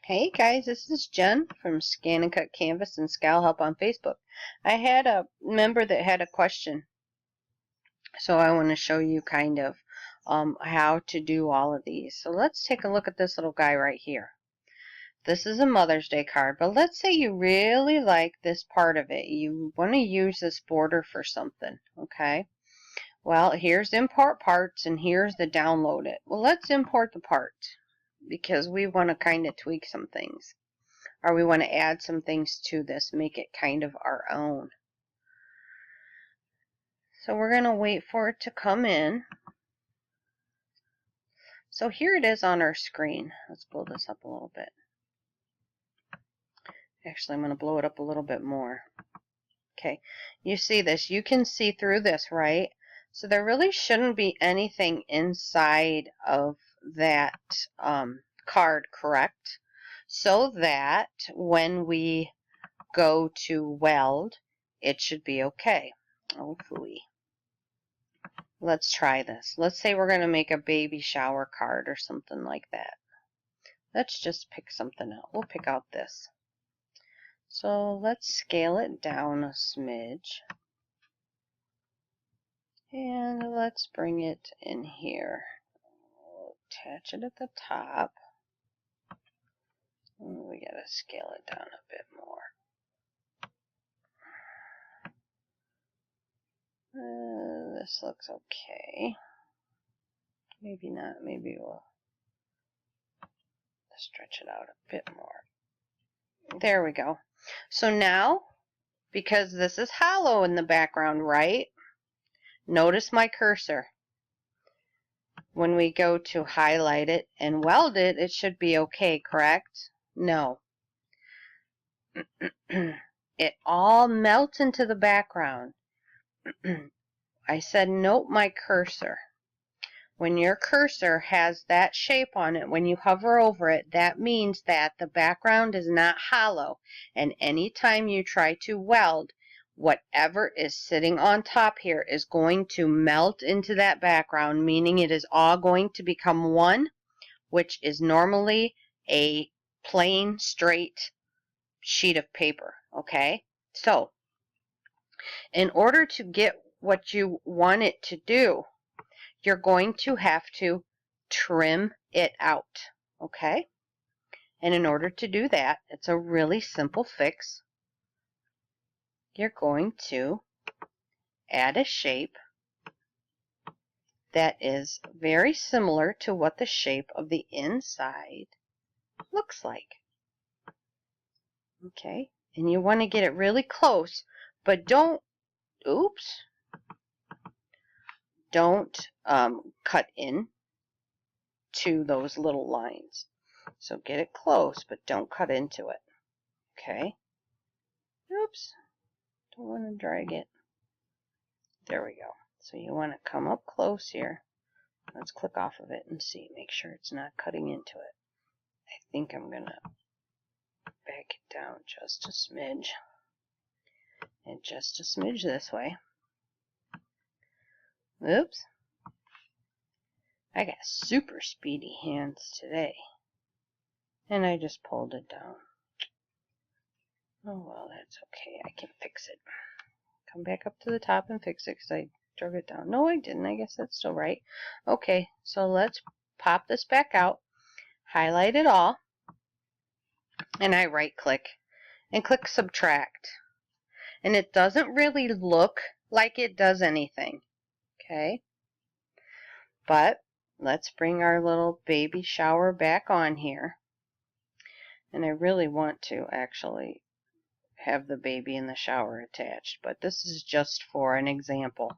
Hey guys, this is Jen from ScanNCut Canvas and Scal Help on Facebook. I had a member that had a question, so I want to show you kind of how to do all of these. So let's take a look at this little guy right here. This is a Mother's Day card, but let's say you really like this part of it. You want to use this border for something, okay? Well, here's import parts and here's the download it. Well, let's import the parts because we want to kind of tweak some things. Or we want to add some things to this, make it kind of our own. So we're going to wait for it to come in. So here it is on our screen. Let's blow this up a little bit. Actually, I'm going to blow it up a little bit more. Okay, you see this. You can see through this, right? So there really shouldn't be anything inside of that card, correct? So that when we go to Weld, it should be okay. Oh, phooey. Let's try this. Let's say we're going to make a baby shower card or something like that. Let's just pick something out. We'll pick out this. So let's scale it down a smidge. And let's bring it in here. We'll attach it at the top. We got to scale it down a bit more. This looks okay. Maybe not. Maybe we'll stretch it out a bit more. There we go. So now, because this is hollow in the background, right? Notice my cursor. When we go to highlight it and weld it, it should be okay, correct? No. It all melts into the background. I said note my cursor. When your cursor has that shape on it, when you hover over it, that means that the background is not hollow. And anytime you try to weld, whatever is sitting on top here is going to melt into that background, meaning it is all going to become one, which is normally a plain, straight sheet of paper, okay? So, in order to get what you want it to do, you're going to have to trim it out, okay? And in order to do that, it's a really simple fix. You're going to add a shape that is very similar to what the shape of the inside looks like. Okay? And you want to get it really close, but don't cut in to those little lines. So get it close, but don't cut into it. Okay? Oops. Don't want to drag it. There we go. So you want to come up close here. Let's click off of it and see. Make sure it's not cutting into it. I think I'm going to back it down just a smidge. And just a smidge this way. Oops. I got super speedy hands today. And I just pulled it down. Oh, well, that's okay. I can fix it. Come back up to the top and fix it because I drug it down. No, I didn't. I guess that's still right. Okay, so let's pop this back out. Highlight it all. And I right-click and click Subtract. And it doesn't really look like it does anything. Okay? But let's bring our little baby shower back on here. And I really want to actually have the baby in the shower attached, but this is just for an example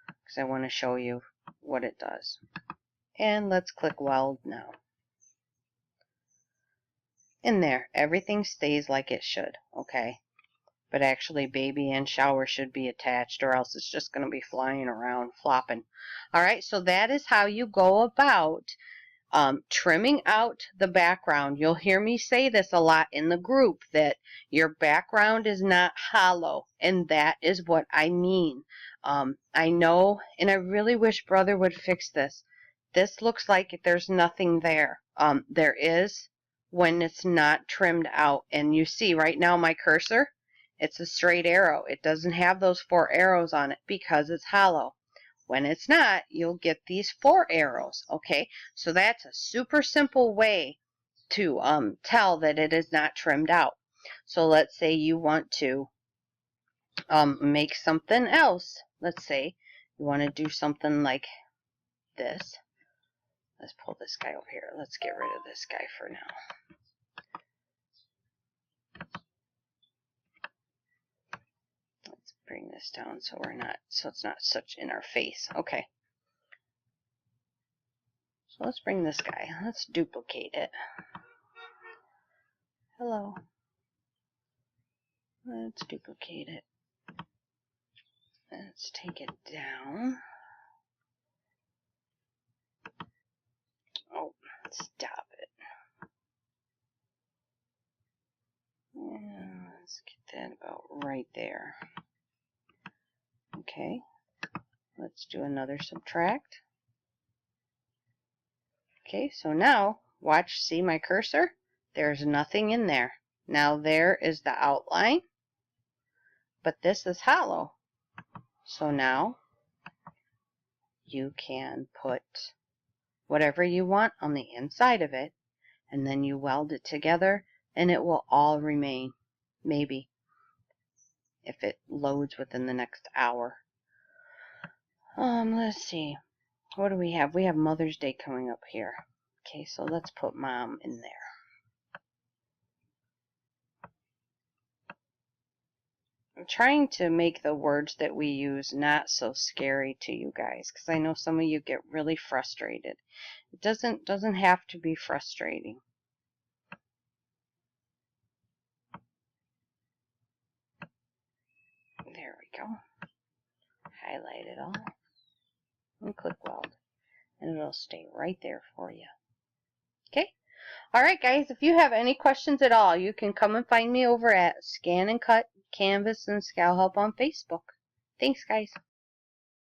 because I want to show you what it does. And let's click Weld now. And there, everything stays like it should, okay? But actually baby and shower should be attached or else it's just going to be flying around, flopping. Alright, so that is how you go about trimming out the background. You'll hear me say this a lot in the group, that your background is not hollow, and that is what I mean. I know, and I really wish Brother would fix this. This looks like there's nothing there. There is, when it's not trimmed out. And you see right now my cursor, it's a straight arrow. It doesn't have those 4 arrows on it because it's hollow. When it's not, you'll get these 4 arrows, okay? So that's a super simple way to tell that it is not trimmed out. So let's say you want to make something else. Let's say you want to do something like this. Let's pull this guy over here. Let's get rid of this guy for now. Let's bring this down so it's not such in our face. Okay. So let's bring this guy. Let's duplicate it. Hello. Let's duplicate it. Let's take it down. Oh, stop it. Yeah, let's get that about right there. Okay. Let's do another subtract. Okay, so now, watch, see my cursor? There's nothing in there. Now there is the outline, but this is hollow. So now you can put whatever you want on the inside of it, and then you weld it together, and it will all remain, maybe, if it loads within the next hour. Let's see. What do we have? We have Mother's Day coming up here. Okay, so let's put Mom in there. I'm trying to make the words that we use not so scary to you guys, because I know some of you get really frustrated. It doesn't have to be frustrating. There we go. Highlight it all and click Weld, and it'll stay right there for you. Okay? Alright guys, if you have any questions at all, you can come and find me over at ScanNCut Canvas and Scout Help on Facebook. Thanks guys.